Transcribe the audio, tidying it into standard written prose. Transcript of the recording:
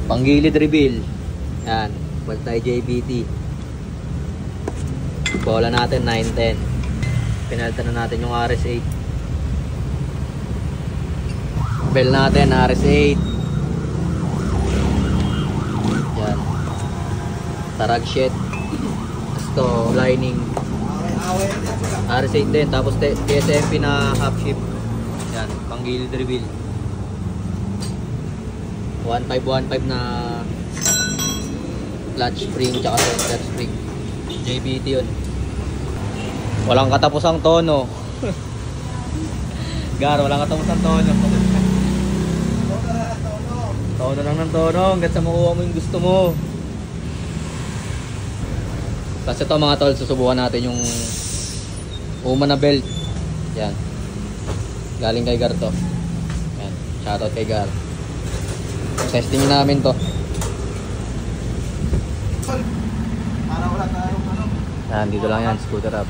Panggilid reveal. Yan. Multi JBT. Bola natin 910. Pinalitan na natin yung RS8. Bell natin RS8. Yan. Tarag sheet. Ito lining. RS8 din. Tapos TSMP na half shift. Yan. Panggilid reveal. 1515 na clutch spring tsaka clutch spring. JBT yun. Walang katapusang tono. Gar, walang katapusang tono. Tono lang ng tono hanggat sa makuha mo yung gusto mo. Tapos ito mga tol, susubukan natin yung uma na belt. Yan. Galing kay Gar to. Yan. Shoutout kay Gar. Testing namin to. Yan, dito lang yan, scooter up.